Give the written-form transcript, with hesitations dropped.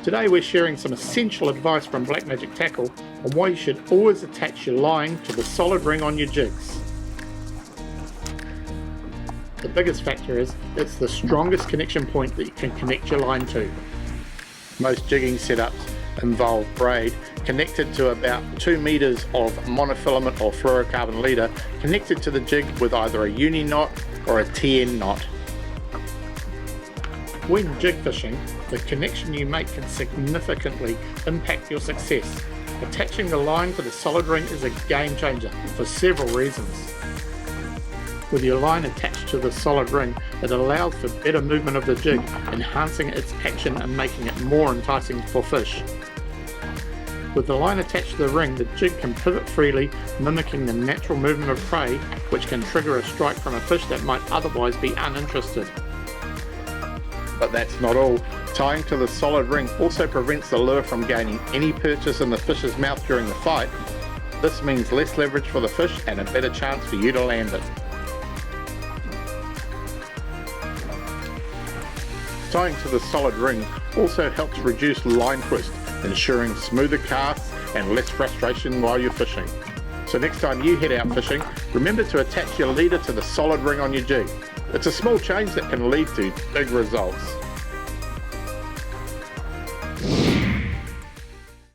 Today we're sharing some essential advice from Black Magic Tackle on why you should always attach your line to the solid ring on your jigs. The biggest factor is it's the strongest connection point that you can connect your line to. Most jigging setups involve braid connected to about 2 meters of monofilament or fluorocarbon leader connected to the jig with either a uni knot or a TN knot. When jig fishing, the connection you make can significantly impact your success. Attaching the line to the solid ring is a game changer for several reasons. With your line attached to the solid ring, it allows for better movement of the jig, enhancing its action and making it more enticing for fish. With the line attached to the ring, the jig can pivot freely, mimicking the natural movement of prey, which can trigger a strike from a fish that might otherwise be uninterested. But that's not all. Tying to the solid ring also prevents the lure from gaining any purchase in the fish's mouth during the fight. This means less leverage for the fish and a better chance for you to land it. Tying to the solid ring also helps reduce line twist, ensuring smoother casts and less frustration while you're fishing. So next time you head out fishing, remember to attach your leader to the solid ring on your jig. It's a small change that can lead to big results.